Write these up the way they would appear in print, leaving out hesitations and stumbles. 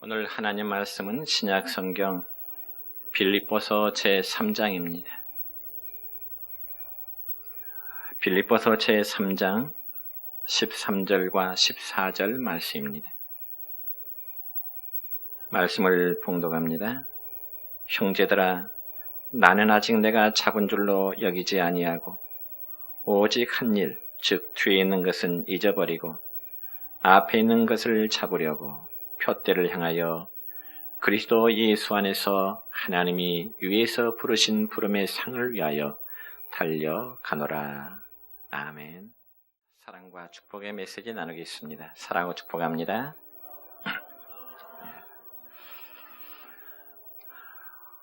오늘 하나님 말씀은 신약 성경 빌립보서 제3장입니다. 빌립보서 제3장 13절과 14절 말씀입니다. 말씀을 봉독합니다. 형제들아, 나는 아직 내가 잡은 줄로 여기지 아니하고 오직 한 일, 즉 뒤에 있는 것은 잊어버리고 앞에 있는 것을 잡으려고 표대를 향하여 그리스도 예수 안에서 하나님이 위에서 부르신 부름의 상을 위하여 달려가노라. 아멘. 사랑과 축복의 메시지 나누겠습니다. 사랑하고 축복합니다.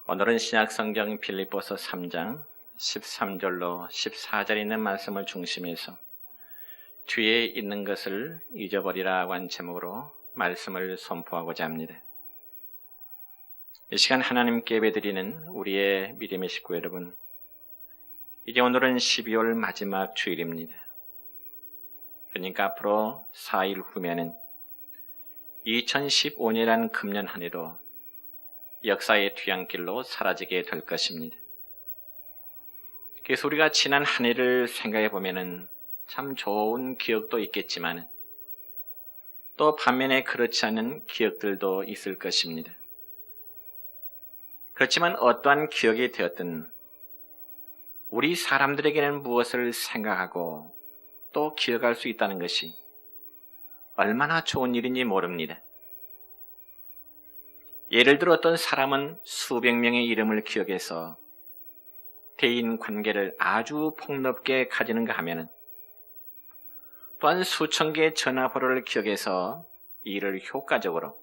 오늘은 신약성경 빌립보서 3장 13절로 14절에 있는 말씀을 중심해서 뒤에 있는 것을 잊어버리라고 한 제목으로 말씀을 선포하고자 합니다. 이 시간 하나님께 예배드리는 우리의 믿음의 식구 여러분, 이제 오늘은 12월 마지막 주일입니다. 그러니까 앞으로 4일 후면은 2015년이라는 금년 한 해도 역사의 뒤안길로 사라지게 될 것입니다. 그래서 우리가 지난 한 해를 생각해 보면은 참 좋은 기억도 있겠지만 또 반면에 그렇지 않은 기억들도 있을 것입니다. 그렇지만 어떠한 기억이 되었든 우리 사람들에게는 무엇을 생각하고 또 기억할 수 있다는 것이 얼마나 좋은 일인지 모릅니다. 예를 들어 어떤 사람은 수백 명의 이름을 기억해서 대인 관계를 아주 폭넓게 가지는가 하면은 또한 수천 개의 전화번호를 기억해서 이를 효과적으로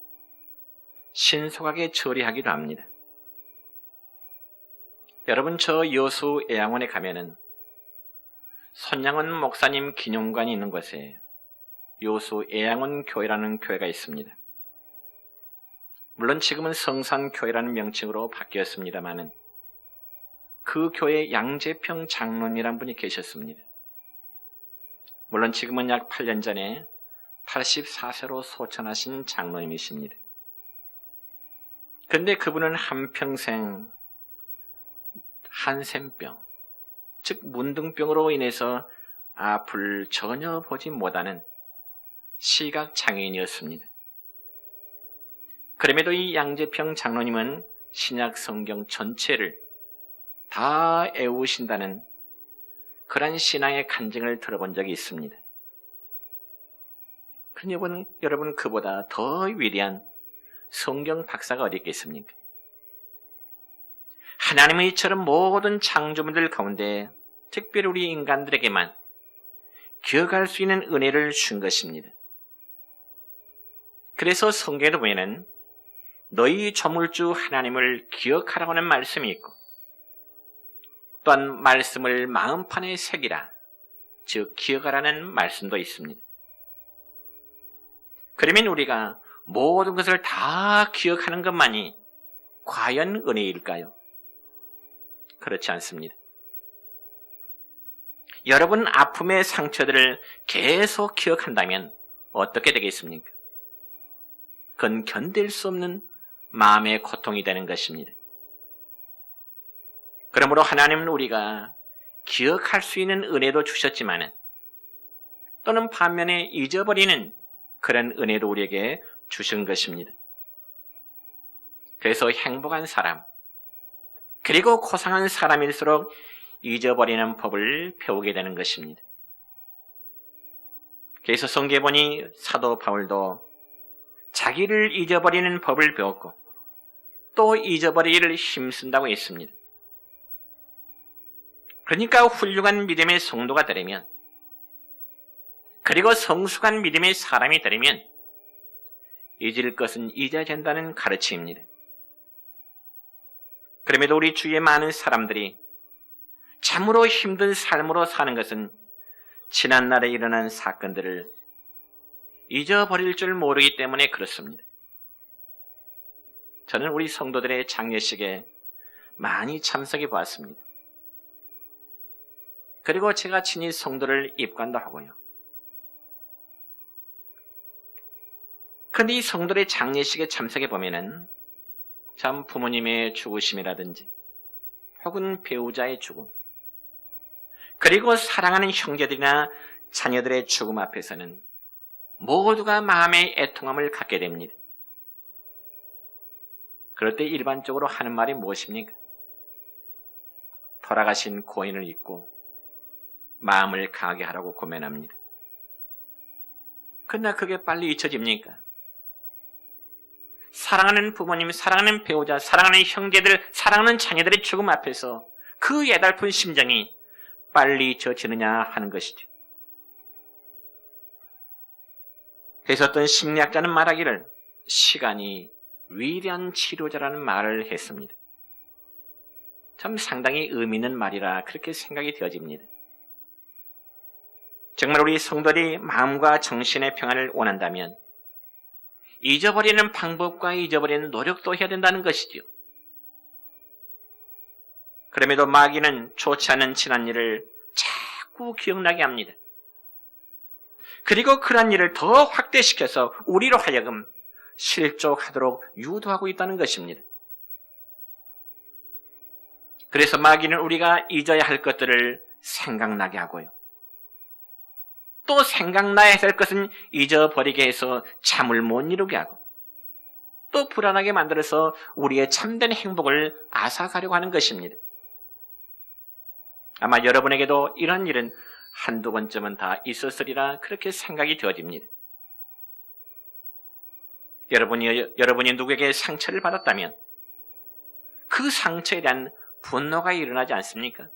신속하게 처리하기도 합니다. 여러분, 저 여수 애양원에 가면은 손양원 목사님 기념관이 있는 곳에 여수 애양원 교회라는 교회가 있습니다. 물론 지금은 성산교회라는 명칭으로 바뀌었습니다마는 그 교회에 양재평 장로님이란 분이 계셨습니다. 물론 지금은 약 8년 전에 84세로 소천하신 장로님이십니다. 그런데 그분은 한평생 한센병, 즉 문둥병으로 인해서 앞을 전혀 보지 못하는 시각장애인이었습니다. 그럼에도 이 양재평 장로님은 신약 성경 전체를 다 애우신다는 그런 신앙의 간증을 들어본 적이 있습니다. 그러니 여러분, 그보다 더 위대한 성경 박사가 어디 있겠습니까? 하나님의 이처럼 모든 창조물들 가운데 특별히 우리 인간들에게만 기억할 수 있는 은혜를 준 것입니다. 그래서 성경에도 보면은 너희 조물주 하나님을 기억하라고 하는 말씀이 있고 또한 말씀을 마음판에 새기라, 즉 기억하라는 말씀도 있습니다. 그러면 우리가 모든 것을 다 기억하는 것만이 과연 은혜일까요? 그렇지 않습니다. 여러분 아픔의 상처들을 계속 기억한다면 어떻게 되겠습니까? 그건 견딜 수 없는 마음의 고통이 되는 것입니다. 그러므로 하나님은 우리가 기억할 수 있는 은혜도 주셨지만 또는 반면에 잊어버리는 그런 은혜도 우리에게 주신 것입니다. 그래서 행복한 사람, 그리고 고상한 사람일수록 잊어버리는 법을 배우게 되는 것입니다. 그래서 성경에 보니 사도 바울도 자기를 잊어버리는 법을 배웠고 또 잊어버리기를 힘쓴다고 했습니다. 그러니까 훌륭한 믿음의 성도가 되려면, 그리고 성숙한 믿음의 사람이 되려면 잊을 것은 잊어야 된다는 가르침입니다. 그럼에도 우리 주위의 많은 사람들이 참으로 힘든 삶으로 사는 것은 지난날에 일어난 사건들을 잊어버릴 줄 모르기 때문에 그렇습니다. 저는 우리 성도들의 장례식에 많이 참석해 보았습니다. 그리고 제가 친히 성도를 입관도 하고요. 그런데 이 성도의 장례식에 참석해 보면은 참 부모님의 죽으심이라든지 혹은 배우자의 죽음, 그리고 사랑하는 형제들이나 자녀들의 죽음 앞에서는 모두가 마음의 애통함을 갖게 됩니다. 그럴 때 일반적으로 하는 말이 무엇입니까? 돌아가신 고인을 잊고 마음을 강하게 하라고 고면합니다. 그러나 그게 빨리 잊혀집니까? 사랑하는 부모님, 사랑하는 배우자, 사랑하는 형제들, 사랑하는 자녀들의 죽음 앞에서 그 애달픈 심정이 빨리 잊혀지느냐 하는 것이죠. 그래서 어떤 심리학자는 말하기를 시간이 위대한 치료자라는 말을 했습니다. 참 상당히 의미 있는 말이라 그렇게 생각이 되어집니다. 정말 우리 성도들이 마음과 정신의 평안을 원한다면 잊어버리는 방법과 잊어버리는 노력도 해야 된다는 것이지요. 그럼에도 마귀는 좋지 않은 지난 일을 자꾸 기억나게 합니다. 그리고 그런 일을 더 확대시켜서 우리로 하여금 실족하도록 유도하고 있다는 것입니다. 그래서 마귀는 우리가 잊어야 할 것들을 생각나게 하고요. 또 생각나야 할 것은 잊어버리게 해서 잠을 못 이루게 하고 또 불안하게 만들어서 우리의 참된 행복을 앗아가려고 하는 것입니다. 아마 여러분에게도 이런 일은 한두 번쯤은 다 있었으리라 그렇게 생각이 되어집니다. 여러분이 누구에게 상처를 받았다면 그 상처에 대한 분노가 일어나지 않습니까?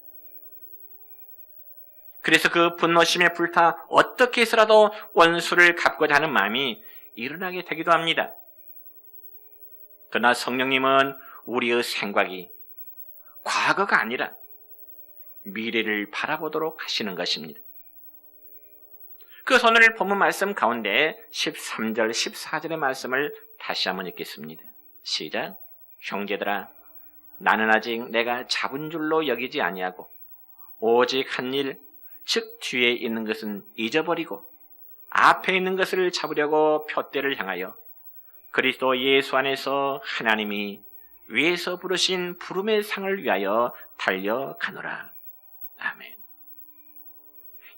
그래서 그 분노심에 불타 어떻게 해서라도 원수를 갚고자 하는 마음이 일어나게 되기도 합니다. 그러나 성령님은 우리의 생각이 과거가 아니라 미래를 바라보도록 하시는 것입니다. 그 오늘 본문 말씀 가운데 13절, 14절의 말씀을 다시 한번 읽겠습니다. 시작. 형제들아, 나는 아직 내가 잡은 줄로 여기지 아니하고 오직 한 일, 즉 뒤에 있는 것은 잊어버리고 앞에 있는 것을 잡으려고 푯대를 향하여 그리스도 예수 안에서 하나님이 위에서 부르신 부름의 상을 위하여 달려가노라. 아멘.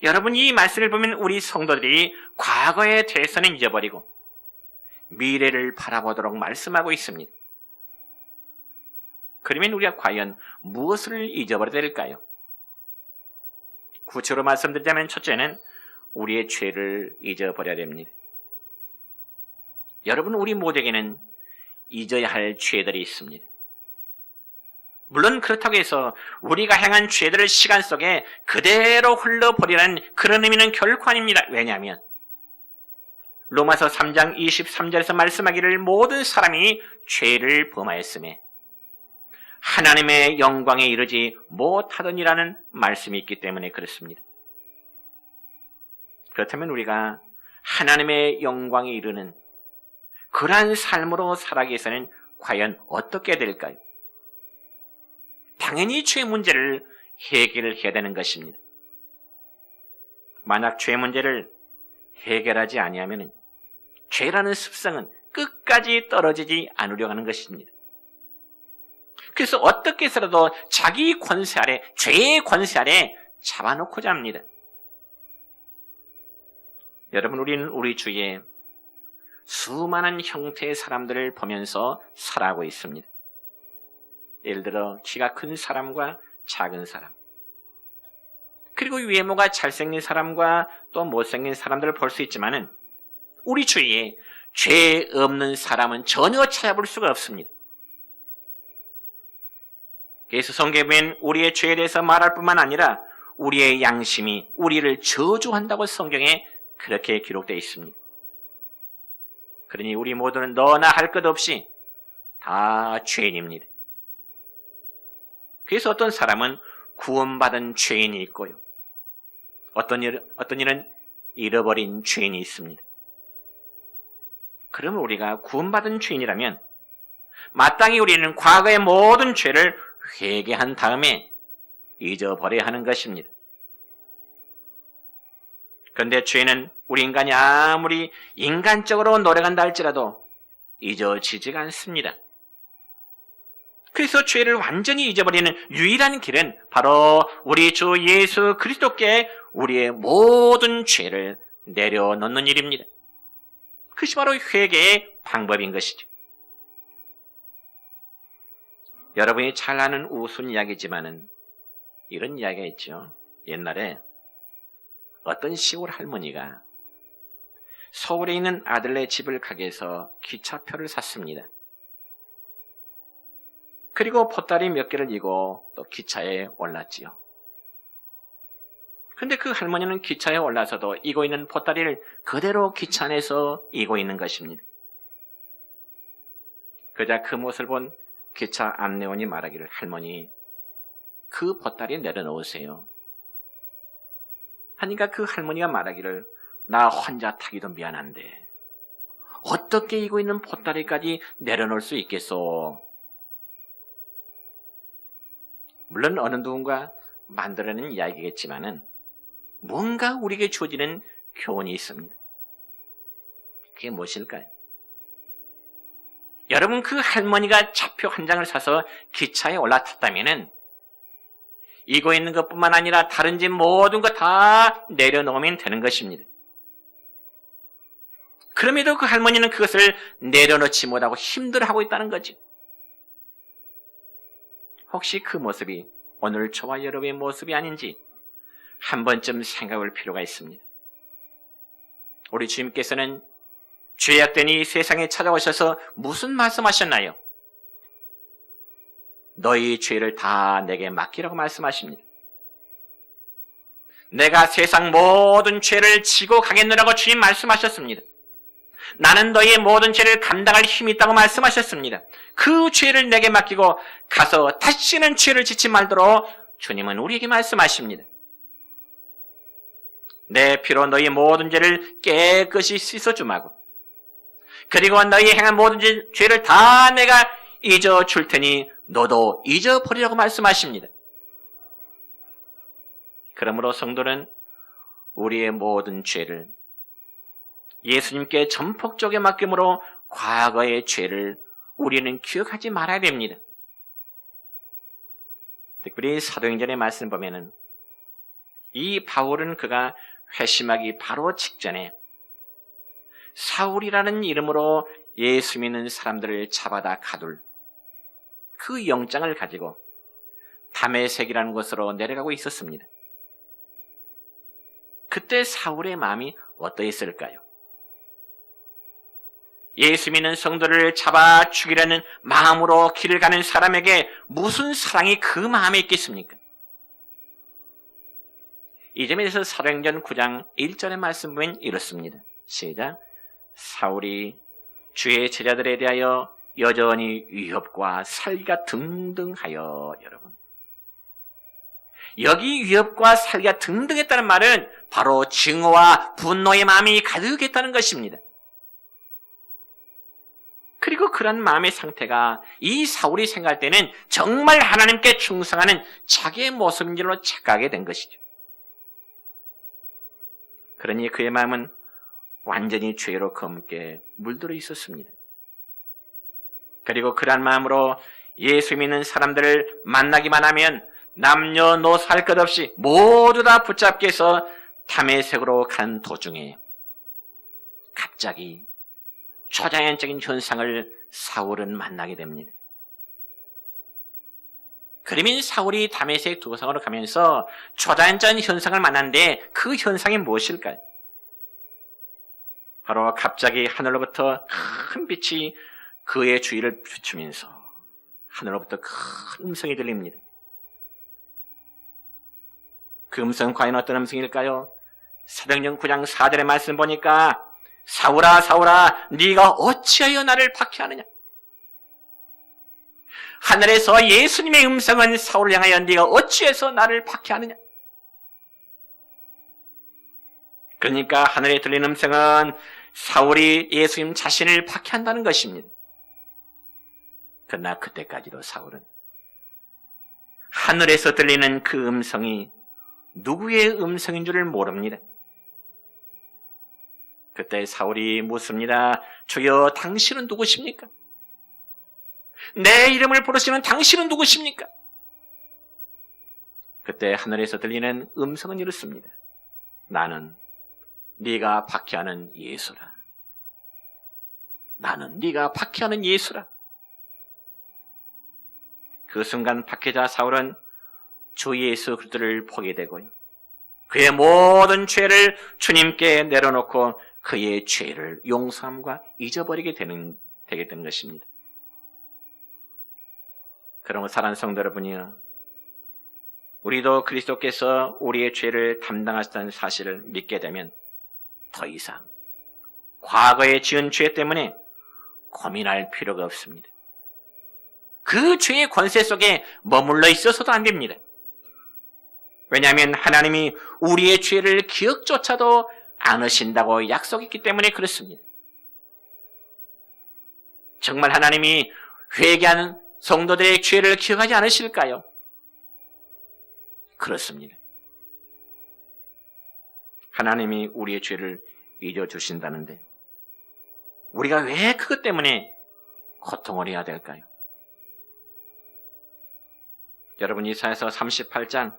여러분, 이 말씀을 보면 우리 성도들이 과거에 대해서는 잊어버리고 미래를 바라보도록 말씀하고 있습니다. 그러면 우리가 과연 무엇을 잊어버려야 될까요? 구체로 말씀드리자면 첫째는 우리의 죄를 잊어버려야 됩니다. 여러분, 우리 모두에게는 잊어야 할 죄들이 있습니다. 물론 그렇다고 해서 우리가 행한 죄들을 시간 속에 그대로 흘러버리라는 그런 의미는 결코 아닙니다. 왜냐하면 로마서 3장 23절에서 말씀하기를 모든 사람이 죄를 범하였으며 하나님의 영광에 이르지 못하더니라는 말씀이 있기 때문에 그렇습니다. 그렇다면 우리가 하나님의 영광에 이르는 그러한 삶으로 살아가기 위해서는 과연 어떻게 될까요? 당연히 죄 문제를 해결해야 되는 것입니다. 만약 죄 문제를 해결하지 아니하면 죄라는 습성은 끝까지 떨어지지 않으려고 하는 것입니다. 그래서 어떻게 해서라도 자기 권세 아래, 죄의 권세 아래 잡아놓고자 합니다. 여러분, 우리는 우리 주위에 수많은 형태의 사람들을 보면서 살아가고 있습니다. 예를 들어 키가 큰 사람과 작은 사람, 그리고 외모가 잘생긴 사람과 또 못생긴 사람들을 볼 수 있지만은 우리 주위에 죄 없는 사람은 전혀 찾아볼 수가 없습니다. 그래서 성경에 보면 우리의 죄에 대해서 말할 뿐만 아니라 우리의 양심이 우리를 저주한다고 성경에 그렇게 기록되어 있습니다. 그러니 우리 모두는 너나 할 것 없이 다 죄인입니다. 그래서 어떤 사람은 구원받은 죄인이 있고요. 어떤 일은 잃어버린 죄인이 있습니다. 그러면 우리가 구원받은 죄인이라면 마땅히 우리는 과거의 모든 죄를 회개한 다음에 잊어버려야 하는 것입니다. 그런데 죄는 우리 인간이 아무리 인간적으로 노력한다 할지라도 잊어지지가 않습니다. 그래서 죄를 완전히 잊어버리는 유일한 길은 바로 우리 주 예수 그리스도께 우리의 모든 죄를 내려놓는 일입니다. 그것이 바로 회개의 방법인 것이죠. 여러분이 잘 아는 우스운 이야기지만은 이런 이야기가 있죠. 옛날에 어떤 시골 할머니가 서울에 있는 아들네 집을 가기 위해서 기차표를 샀습니다. 그리고 보따리 몇 개를 이고 또 기차에 올랐지요. 그런데 그 할머니는 기차에 올라서도 이고 있는 보따리를 그대로 기차 안에서 이고 있는 것입니다. 그러자 그 모습을 본 기차 안내원이 말하기를, 할머니, 그 보따리 내려놓으세요. 하니까 그 할머니가 말하기를, 나 혼자 타기도 미안한데 어떻게 이고 있는 보따리까지 내려놓을 수 있겠소? 물론 어느 누군가 만들어낸 이야기겠지만은 뭔가 우리에게 주어지는 교훈이 있습니다. 그게 무엇일까요? 여러분, 그 할머니가 차표 한 장을 사서 기차에 올라탔다면은 이고 있는 것뿐만 아니라 다른 집 모든 것 다 내려놓으면 되는 것입니다. 그럼에도 그 할머니는 그것을 내려놓지 못하고 힘들어하고 있다는 거죠. 혹시 그 모습이 오늘 저와 여러분의 모습이 아닌지 한 번쯤 생각할 필요가 있습니다. 우리 주님께서는 죄악된 이 세상에 찾아오셔서 무슨 말씀하셨나요? 너희 죄를 다 내게 맡기라고 말씀하십니다. 내가 세상 모든 죄를 지고 가겠노라고 주님 말씀하셨습니다. 나는 너희의 모든 죄를 감당할 힘이 있다고 말씀하셨습니다. 그 죄를 내게 맡기고 가서 다시는 죄를 짓지 말도록 주님은 우리에게 말씀하십니다. 내 피로 너희의 모든 죄를 깨끗이 씻어주마고, 그리고 너희 행한 모든 죄를 다 내가 잊어줄 테니 너도 잊어버리라고 말씀하십니다. 그러므로 성도는 우리의 모든 죄를 예수님께 전폭적에 맡김으로 과거의 죄를 우리는 기억하지 말아야 됩니다. 특별히 사도행전의 말씀 보면은 이 바울은 그가 회심하기 바로 직전에 사울이라는 이름으로 예수 믿는 사람들을 잡아다 가둘 그 영장을 가지고 다메섹이라는 곳으로 내려가고 있었습니다. 그때 사울의 마음이 어떠했을까요? 예수 믿는 성도를 잡아 죽이려는 마음으로 길을 가는 사람에게 무슨 사랑이 그 마음에 있겠습니까? 이 점에 대해서 사도행전 9장 1절의 말씀 보면 이렇습니다. 시작. 사울이 주의 제자들에 대하여 여전히 위협과 살기가 등등하여. 여러분, 여기 위협과 살기가 등등했다는 말은 바로 증오와 분노의 마음이 가득했다는 것입니다. 그리고 그런 마음의 상태가 이 사울이 생각할 때는 정말 하나님께 충성하는 자기의 모습인 줄로 착각하게 된 것이죠. 그러니 그의 마음은 완전히 죄로 검게 물들어 있었습니다. 그리고 그런 마음으로 예수 믿는 사람들을 만나기만 하면 남녀노소 할 것 없이 모두 다 붙잡게 해서 다메섹으로 간 도중에 갑자기 초자연적인 현상을 사울은 만나게 됩니다. 그러면 사울이 다메섹 도성으로 가면서 초자연적인 현상을 만났는데 그 현상이 무엇일까요? 바로 갑자기 하늘로부터 큰 빛이 그의 주위를 비추면서 하늘로부터 큰 음성이 들립니다. 그 음성은 과연 어떤 음성일까요? 사도행전 9장 4절의 말씀 보니까 사울아 사울아 네가 어찌하여 나를 박해하느냐. 하늘에서 예수님의 음성은 사울을 향하여 네가 어찌해서 나를 박해하느냐. 그러니까 하늘에 들리는 음성은 사울이 예수님 자신을 박해한다는 것입니다. 그러나 그때까지도 사울은 하늘에서 들리는 그 음성이 누구의 음성인 줄을 모릅니다. 그때 사울이 묻습니다. 주여, 당신은 누구십니까? 내 이름을 부르시는 당신은 누구십니까? 그때 하늘에서 들리는 음성은 이렇습니다. 나는 네가 박해하는 예수라. 나는 네가 박해하는 예수라. 그 순간 박해자 사울은 주 예수 그리스도를 보게 되고요. 그의 모든 죄를 주님께 내려놓고 그의 죄를 용서함과 잊어버리게 되게 되는 것입니다. 그러면 사랑하는 성도 여러분이요, 우리도 그리스도께서 우리의 죄를 담당하셨다는 사실을 믿게 되면 더 이상 과거에 지은 죄 때문에 고민할 필요가 없습니다. 그 죄의 권세 속에 머물러 있어서도 안 됩니다. 왜냐하면 하나님이 우리의 죄를 기억조차도 않으신다고 약속했기 때문에 그렇습니다. 정말 하나님이 회개하는 성도들의 죄를 기억하지 않으실까요? 그렇습니다. 하나님이 우리의 죄를 잊어주신다는데 우리가 왜 그것 때문에 고통을 해야 될까요? 여러분, 이사야서 38장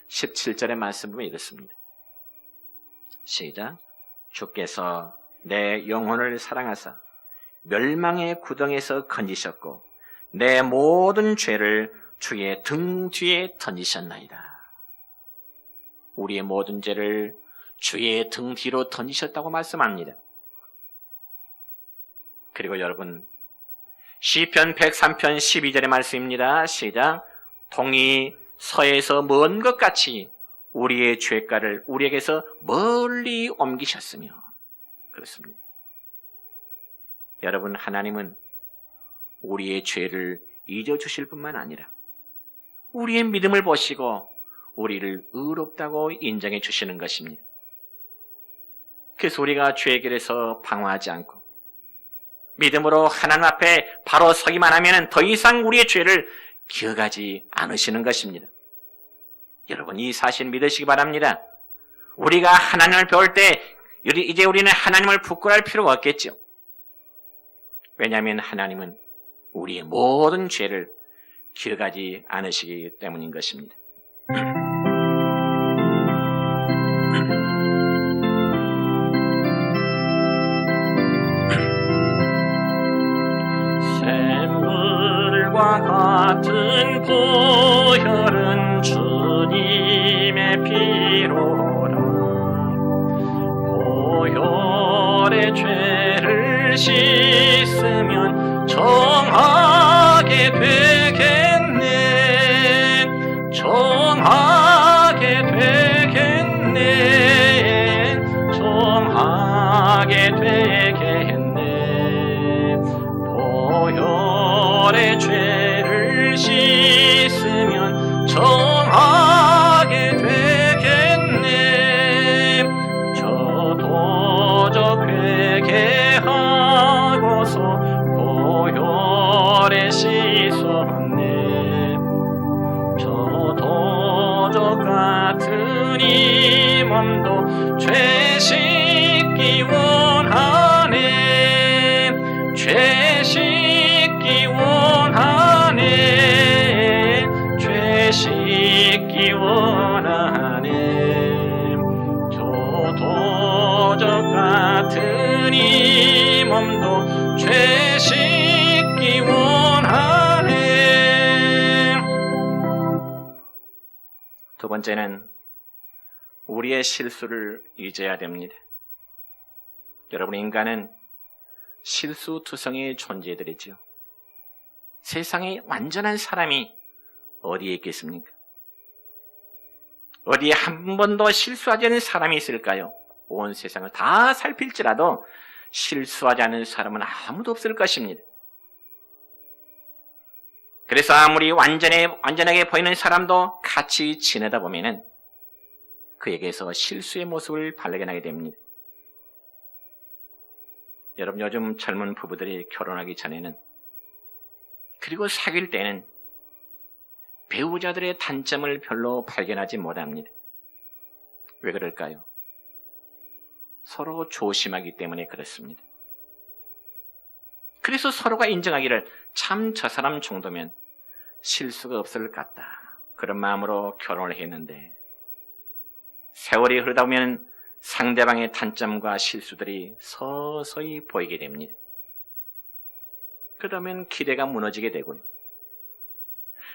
17절의 말씀 보면 이렇습니다. 시작. 주께서 내 영혼을 사랑하사 멸망의 구덩이에서 건지셨고 내 모든 죄를 주의 등 뒤에 던지셨나이다. 우리의 모든 죄를 주의 등 뒤로 던지셨다고 말씀합니다. 그리고 여러분, 시편 103편 12절의 말씀입니다. 시작. 동이 서에서 먼 것 같이 우리의 죄가를 우리에게서 멀리 옮기셨으며 그렇습니다. 여러분, 하나님은 우리의 죄를 잊어주실 뿐만 아니라 우리의 믿음을 보시고 우리를 의롭다고 인정해 주시는 것입니다. 그래서 우리가 죄의 길에서 방황하지 않고 믿음으로 하나님 앞에 바로 서기만 하면 더 이상 우리의 죄를 기억하지 않으시는 것입니다. 여러분, 이 사실 믿으시기 바랍니다. 우리가 하나님을 배울 때 이제 우리는 하나님을 부끄러워할 필요가 없겠죠. 왜냐하면 하나님은 우리의 모든 죄를 기억하지 않으시기 때문인 것입니다. 샘물과 같은 보혈은 주님의 피로라. 보혈의 죄를 씻으면 정하게 되겠네. 정하게 되겠네. 정하게 되겠네. 보혈의 죄를 씻으면 정하게 되겠네. 저도 회개하고서 보혈에 씻었네. 저도 같은 이 몸도 죄 씻기 원하네. 죄 씻기 원하네. 죄 씻기 원하네. 저도 같은 이 몸도 죄 씻기 원하네. 두 번째는 우리의 실수를 잊어야 됩니다. 여러분, 인간은 실수투성이의 존재들이죠. 세상에 완전한 사람이 어디에 있겠습니까? 어디에 한 번도 실수하지 않은 사람이 있을까요? 온 세상을 다 살필지라도 실수하지 않은 사람은 아무도 없을 것입니다. 그래서 아무리 완전하게 보이는 사람도 같이 지내다 보면은 그에게서 실수의 모습을 발견하게 됩니다. 여러분, 요즘 젊은 부부들이 결혼하기 전에는, 그리고 사귈 때는 배우자들의 단점을 별로 발견하지 못합니다. 왜 그럴까요? 서로 조심하기 때문에 그렇습니다. 그래서 서로가 인정하기를 참 저 사람 정도면 실수가 없을 것 같다. 그런 마음으로 결혼을 했는데 세월이 흐르다 보면 상대방의 단점과 실수들이 서서히 보이게 됩니다. 그러면 기대가 무너지게 되고요.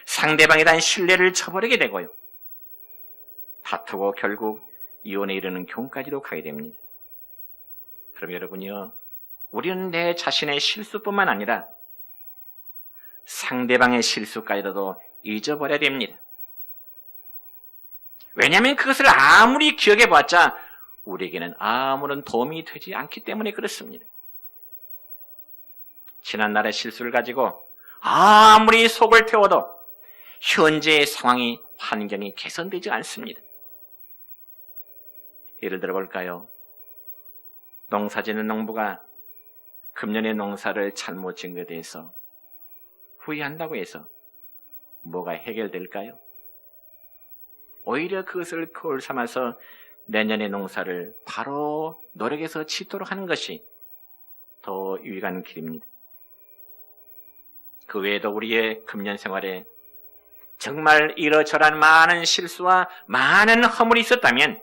상대방에 대한 신뢰를 저버리게 되고요. 다투고 결국 이혼에 이르는 경우까지도 가게 됩니다. 그럼 여러분이요, 우리는 내 자신의 실수뿐만 아니라 상대방의 실수까지도 잊어버려야 됩니다. 왜냐하면 그것을 아무리 기억해봤자 우리에게는 아무런 도움이 되지 않기 때문에 그렇습니다. 지난날의 실수를 가지고 아무리 속을 태워도 현재의 상황이, 환경이 개선되지 않습니다. 예를 들어 볼까요? 농사짓는 농부가 금년의 농사를 잘못 지은 것에 대해서 후회한다고 해서 뭐가 해결될까요? 오히려 그것을 거울 삼아서 내년의 농사를 바로 노력해서 짓도록 하는 것이 더 유익한 길입니다. 그 외에도 우리의 금년 생활에 정말 이러저러한 많은 실수와 많은 허물이 있었다면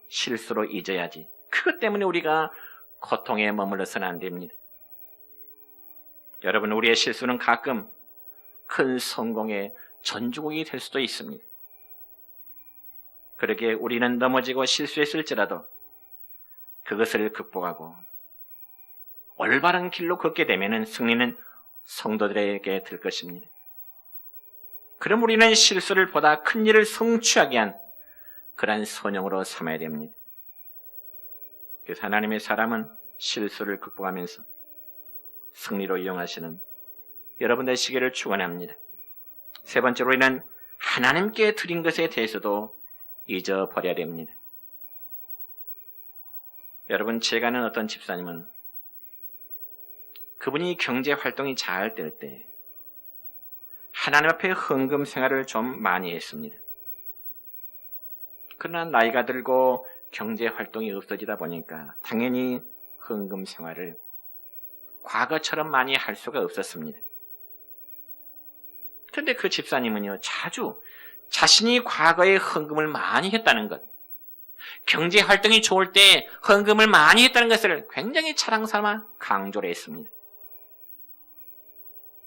실수로 잊어야지. 그것 때문에 우리가 고통에 머물러서는 안 됩니다. 여러분, 우리의 실수는 가끔 큰 성공의 전주곡이 될 수도 있습니다. 그러기에 우리는 넘어지고 실수했을지라도 그것을 극복하고 올바른 길로 걷게 되면 승리는 성도들에게 될 것입니다. 그럼 우리는 실수를 보다 큰 일을 성취하게 한 그러한 선영으로 삼아야 됩니다. 그래서 하나님의 사람은 실수를 극복하면서 승리로 이용하시는 여러분 되시기를 축원합니다. 세 번째로 우리는 하나님께 드린 것에 대해서도 잊어버려야 됩니다. 여러분, 제가 아는 어떤 집사님은 그분이 경제 활동이 잘 될 때 하나님 앞에 헌금 생활을 좀 많이 했습니다. 그러나 나이가 들고 경제 활동이 없어지다 보니까 당연히 헌금 생활을 과거처럼 많이 할 수가 없었습니다. 그런데 그 집사님은요, 자주 자신이 과거에 헌금을 많이 했다는 것, 경제 활동이 좋을 때 헌금을 많이 했다는 것을 굉장히 자랑 삼아 강조를 했습니다.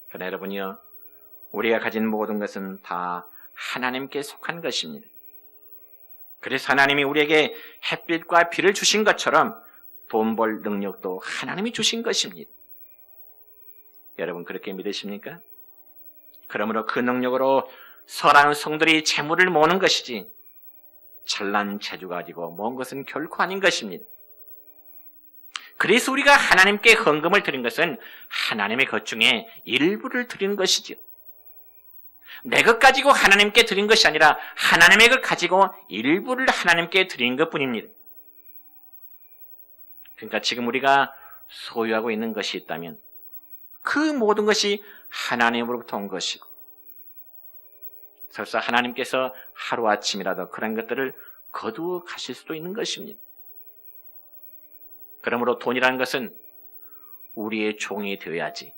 그러나 여러분이요, 우리가 가진 모든 것은 다 하나님께 속한 것입니다. 그래서 하나님이 우리에게 햇빛과 비를 주신 것처럼 돈 벌 능력도 하나님이 주신 것입니다. 여러분, 그렇게 믿으십니까? 그러므로 그 능력으로 선한 성들이 재물을 모으는 것이지 잘난 재주 가지고 모은 것은 결코 아닌 것입니다. 그래서 우리가 하나님께 헌금을 드린 것은 하나님의 것 중에 일부를 드리는 것이죠. 내 것 가지고 하나님께 드린 것이 아니라 하나님의 것 가지고 일부를 하나님께 드린 것뿐입니다. 그러니까 지금 우리가 소유하고 있는 것이 있다면 그 모든 것이 하나님으로부터 온 것이고, 설사 하나님께서 하루아침이라도 그런 것들을 거두어 가실 수도 있는 것입니다. 그러므로 돈이라는 것은 우리의 종이 되어야지,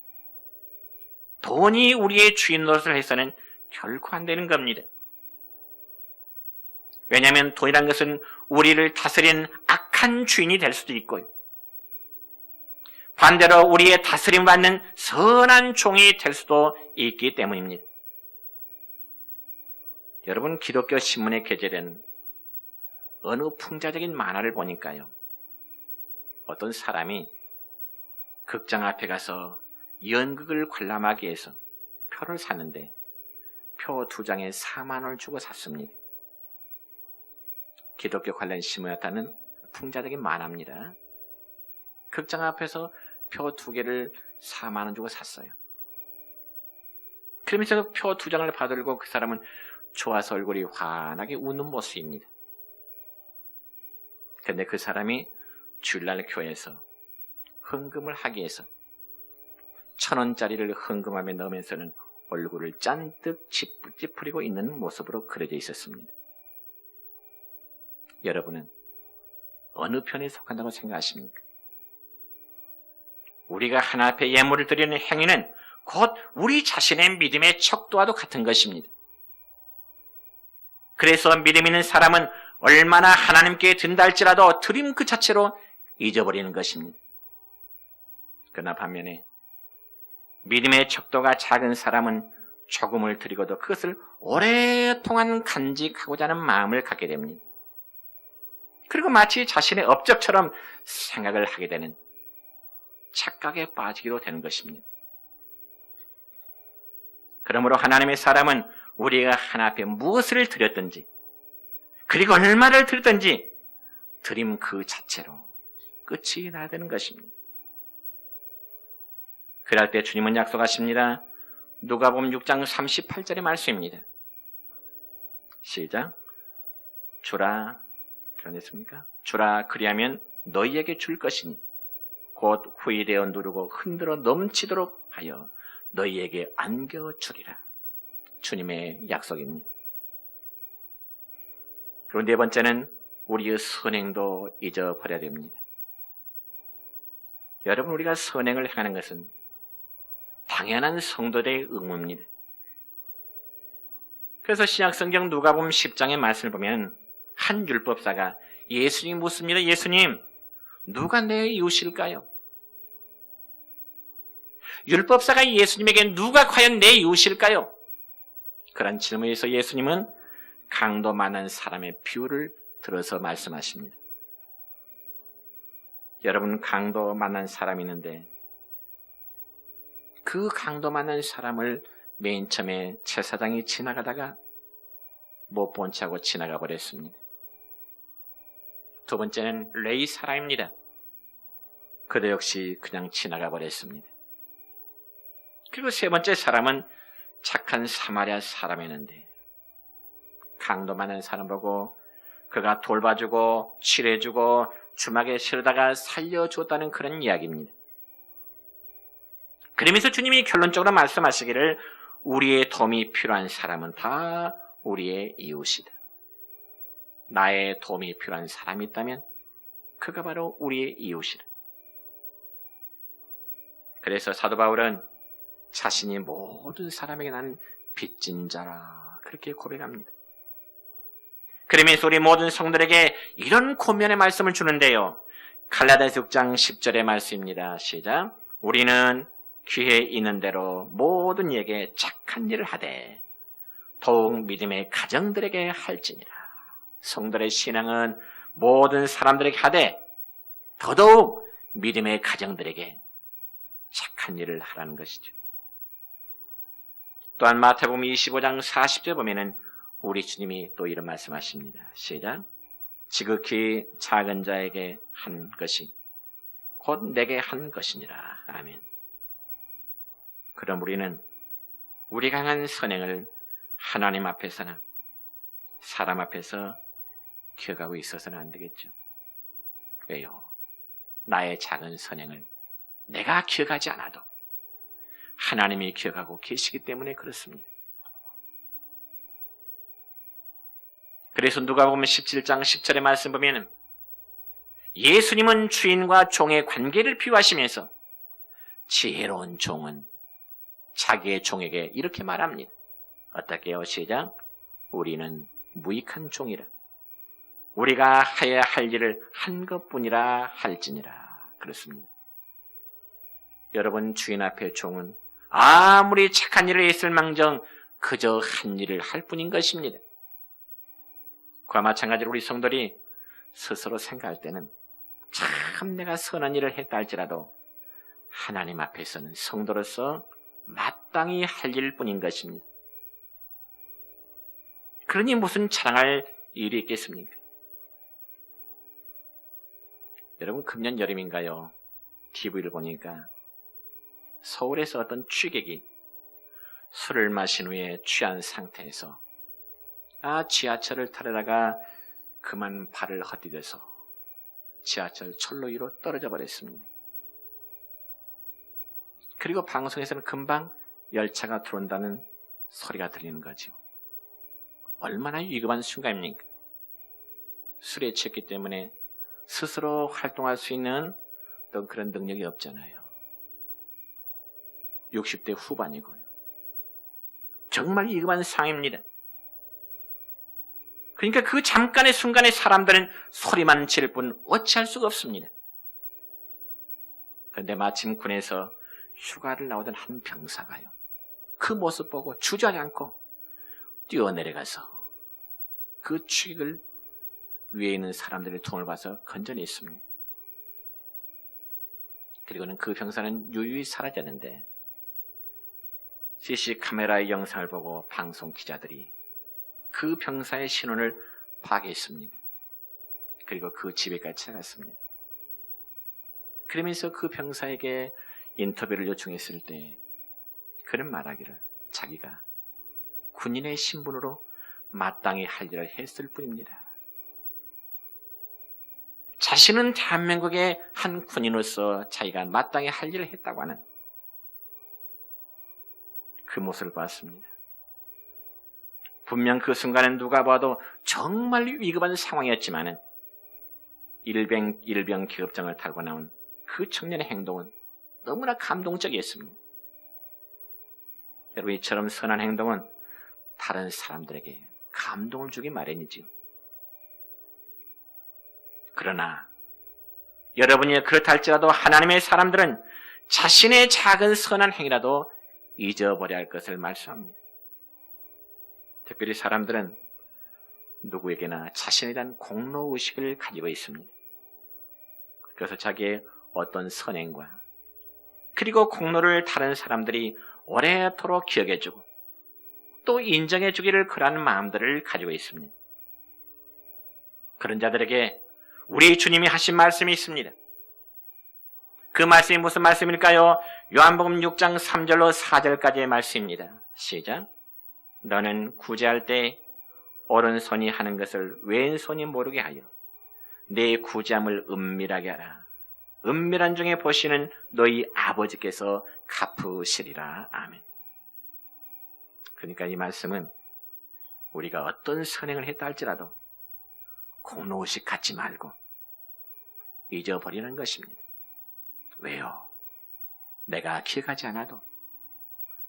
돈이 우리의 주인 노릇을 해서는 결코 안 되는 겁니다. 왜냐하면 돈이란 것은 우리를 다스리는 악한 주인이 될 수도 있고요, 반대로 우리의 다스림받는 선한 종이 될 수도 있기 때문입니다. 여러분, 기독교 신문에 게재된 어느 풍자적인 만화를 보니까요, 어떤 사람이 극장 앞에 가서 연극을 관람하기 위해서 표를 샀는데 표 2장에 4만 원을 주고 샀습니다. 기독교 관련 신문이었다는 풍자적인 만화입니다. 극장 앞에서 표 2개를 4만 원 주고 샀어요. 그러면서 표 2장을 받들고 그 사람은 좋아서 얼굴이 환하게 웃는 모습입니다. 그런데 그 사람이 주일날 교회에서 헌금을 하기 위해서 1,000원짜리를 헌금함에 넣으면서는 얼굴을 잔뜩 찌푸리고 있는 모습으로 그려져 있었습니다. 여러분은 어느 편에 속한다고 생각하십니까? 우리가 하나님 앞에 예물을 드리는 행위는 곧 우리 자신의 믿음의 척도와도 같은 것입니다. 그래서 믿음 있는 사람은 얼마나 하나님께 든다 할지라도 드림 그 자체로 잊어버리는 것입니다. 그러나 반면에 믿음의 척도가 작은 사람은 조금을 드리고도 그것을 오랫동안 간직하고자 하는 마음을 갖게 됩니다. 그리고 마치 자신의 업적처럼 생각을 하게 되는 착각에 빠지기도 되는 것입니다. 그러므로 하나님의 사람은 우리가 하나님 앞에 무엇을 드렸든지 그리고 얼마를 드렸든지 드림 그 자체로 끝이 나야 되는 것입니다. 그럴 때 주님은 약속하십니다. 누가복음 6장 38절의 말씀입니다. 시작. 주라, 그러했습니까? 주라 그리하면 너희에게 줄 것이니 곧 후이되어 누르고 흔들어 넘치도록 하여 너희에게 안겨주리라. 주님의 약속입니다. 그리고 네 번째는 우리의 선행도 잊어버려야 됩니다. 여러분, 우리가 선행을 행하는 것은 당연한 성도들의 의무입니다. 그래서 신약성경 누가복음 10장의 말씀을 보면 한 율법사가 예수님 묻습니다. 예수님, 누가 내 이웃일까요? 율법사가 예수님에게 누가 과연 내 이웃일까요? 그런 질문에서 예수님은 강도 많은 사람의 비유를 들어서 말씀하십니다. 여러분, 강도 만난 사람이 있는데 그 강도 만난 사람을 맨 처음에 제사장이 지나가다가 못 본 채하고 지나가 버렸습니다. 두 번째는 레위 사람입니다. 그도 역시 그냥 지나가 버렸습니다. 그리고 세 번째 사람은 착한 사마리아 사람이었는데 강도 많은 사람 보고 그가 돌봐주고 칠해주고 주막에 실어다가 살려줬다는 그런 이야기입니다. 그러면서 주님이 결론적으로 말씀하시기를 우리의 도움이 필요한 사람은 다 우리의 이웃이다. 나의 도움이 필요한 사람이 있다면 그가 바로 우리의 이웃이다. 그래서 사도 바울은 자신이 모든 사람에게 나는 빚진 자라 그렇게 고백합니다. 그러면서 우리 모든 성도들에게 이런 권면의 말씀을 주는데요. 갈라디아서 6장 10절의 말씀입니다. 시작. 우리는 귀에 있는 대로 모든 이에게 착한 일을 하되 더욱 믿음의 가정들에게 할지니라. 성도의 신앙은 모든 사람들에게 하되 더더욱 믿음의 가정들에게 착한 일을 하라는 것이죠. 또한 마태복음 25장 40절 보면은 우리 주님이 또 이런 말씀하십니다. 시작. 지극히 작은 자에게 한 것이 곧 내게 한 것이니라. 아멘. 그럼 우리는 우리가 행한 선행을 하나님 앞에서나 사람 앞에서 기억하고 있어서는 안 되겠죠. 왜요? 나의 작은 선행을 내가 기억하지 않아도 하나님이 기억하고 계시기 때문에 그렇습니다. 그래서 누가복음 17장 10절의 말씀 보면 예수님은 주인과 종의 관계를 비유하시면서 지혜로운 종은 자기의 종에게 이렇게 말합니다. 어떻게요? 시작. 우리는 무익한 종이라. 우리가 해야 할 일을 한 것뿐이라 할지니라. 그렇습니다. 여러분, 주인 앞에 종은 아무리 착한 일을 했을 망정 그저 한 일을 할 뿐인 것입니다. 그와 마찬가지로 우리 성도들이 스스로 생각할 때는 참 내가 선한 일을 했다 할지라도 하나님 앞에서는 성도로서 마땅히 할 일일 뿐인 것입니다. 그러니 무슨 자랑할 일이 있겠습니까? 여러분, 금년 여름인가요? TV를 보니까 서울에서 어떤 취객이 술을 마신 후에 취한 상태에서 지하철을 타려다가 그만 발을 헛디뎌서 지하철 철로 위로 떨어져 버렸습니다. 그리고 방송에서는 금방 열차가 들어온다는 소리가 들리는 거죠. 얼마나 위급한 순간입니까? 술에 취했기 때문에 스스로 활동할 수 있는 어떤 그런 능력이 없잖아요. 60대 후반이고요. 정말 위급한 상황입니다. 그러니까 그 잠깐의 순간에 사람들은 소리만 지를 뿐 어찌할 수가 없습니다. 그런데 마침 군에서 휴가를 나오던 한 병사가요, 그 모습 보고 주저하지 않고 뛰어내려가서 그 취객을 위에 있는 사람들의 도움을 봐서 건져냈습니다. 그리고는 그 병사는 유유히 사라졌는데 CC 카메라의 영상을 보고 방송 기자들이 그 병사의 신원을 파악했습니다. 그리고 그 집에까지 찾아갔습니다. 그러면서 그 병사에게 인터뷰를 요청했을 때 그는 말하기를 자기가 군인의 신분으로 마땅히 할 일을 했을 뿐입니다. 자신은 대한민국의 한 군인으로서 자기가 마땅히 할 일을 했다고 하는 그 모습을 봤습니다. 분명 그 순간은 누가 봐도 정말 위급한 상황이었지만 일병 기급장을 타고 나온 그 청년의 행동은 너무나 감동적이었습니다. 여러분, 이처럼 선한 행동은 다른 사람들에게 감동을 주기 마련이지요. 그러나 여러분이 그렇다 할지라도 하나님의 사람들은 자신의 작은 선한 행위라도 잊어버려야 할 것을 말씀합니다. 특별히 사람들은 누구에게나 자신에 대한 공로의식을 가지고 있습니다. 그래서 자기의 어떤 선행과 그리고 공로를 다른 사람들이 오래도록 기억해주고 또 인정해주기를 그러한 마음들을 가지고 있습니다. 그런 자들에게 우리 주님이 하신 말씀이 있습니다. 그 말씀이 무슨 말씀일까요? 요한복음 6장 3절로 4절까지의 말씀입니다. 시작. 너는 구제할 때 오른손이 하는 것을 왼손이 모르게 하여 내 구제함을 은밀하게 하라. 은밀한 중에 보시는 너희 아버지께서 갚으시리라. 아멘. 그러니까 이 말씀은 우리가 어떤 선행을 했다 할지라도 공로의식 갖지 말고 잊어버리는 것입니다. 왜요? 내가 기억하지 않아도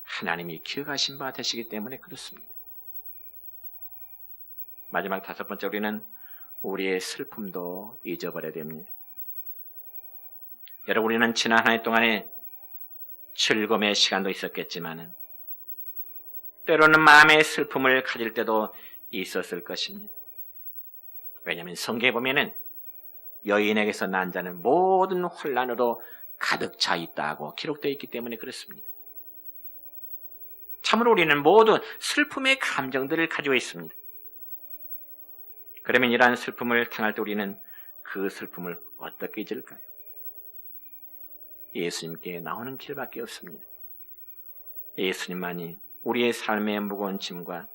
하나님이 기억하신 바 되시기 때문에 그렇습니다. 마지막 5번째, 우리는 우리의 슬픔도 잊어버려야 됩니다. 여러분, 우리는 지난 한 해 동안에 즐거움의 시간도 있었겠지만 때로는 마음의 슬픔을 가질 때도 있었을 것입니다. 왜냐하면 성경에 보면은 여인에게서 난 자는 모든 혼란으로 가득 차 있다고 기록되어 있기 때문에 그렇습니다. 참으로 우리는 모두 슬픔의 감정들을 가지고 있습니다. 그러면 이러한 슬픔을 당할 때 우리는 그 슬픔을 어떻게 잊을까요? 예수님께 나오는 길밖에 없습니다. 예수님만이 우리의 삶의 무거운 짐과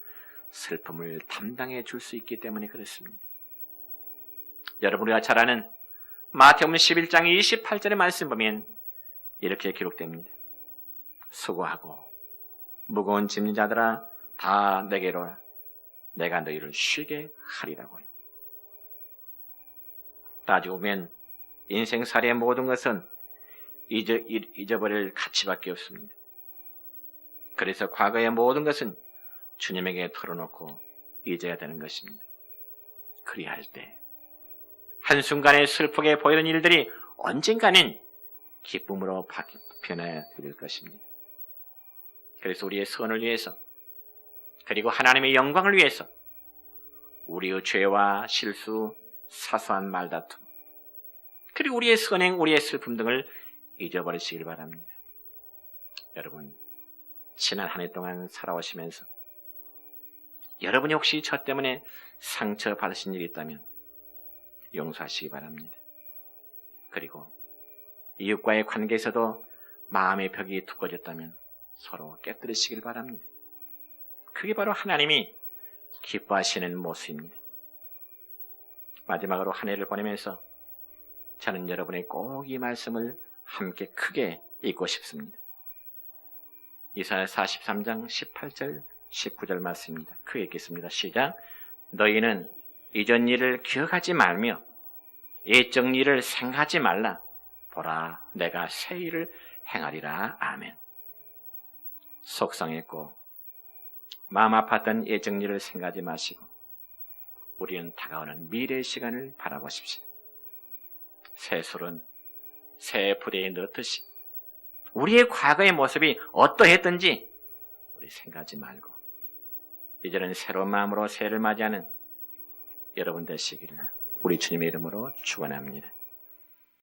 슬픔을 담당해 줄 수 있기 때문에 그렇습니다. 여러분, 우리가 잘 아는 마태복음 11장 28절의 말씀 보면 이렇게 기록됩니다. 수고하고 무거운 짐진 자들아 다 내게로 오라. 내가 너희를 쉬게 하리라고요. 따지고 보면 인생살이의 모든 것은 잊어버릴 가치밖에 없습니다. 그래서 과거의 모든 것은 주님에게 털어놓고 잊어야 되는 것입니다. 그리할 때 한순간에 슬프게 보이는 일들이 언젠가는 기쁨으로 변해야 될 것입니다. 그래서 우리의 선을 위해서 그리고 하나님의 영광을 위해서 우리의 죄와 실수, 사소한 말다툼 그리고 우리의 선행, 우리의 슬픔 등을 잊어버리시길 바랍니다. 여러분, 지난 한 해 동안 살아오시면서 여러분이 혹시 저 때문에 상처받으신 일이 있다면 용서하시기 바랍니다. 그리고 이웃과의 관계에서도 마음의 벽이 두꺼워졌다면 서로 깨뜨리시길 바랍니다. 그게 바로 하나님이 기뻐하시는 모습입니다. 마지막으로 한 해를 보내면서 저는 여러분의 꼭 이 말씀을 함께 크게 읽고 싶습니다. 이사야 43장 18절 19절 말씀입니다. 크게 읽겠습니다. 시작. 너희는 이전 일을 기억하지 말며 옛적 일을 생각하지 말라. 보라, 내가 새 일을 행하리라. 아멘. 속상했고 마음 아팠던 옛적 일을 생각하지 마시고 우리는 다가오는 미래의 시간을 바라보십시오. 새 술은 새 부대에 넣듯이 우리의 과거의 모습이 어떠했든지 우리 생각하지 말고 이제는 새로운 마음으로 새해를 맞이하는 여러분 되시기를 우리 주님의 이름으로 축원합니다.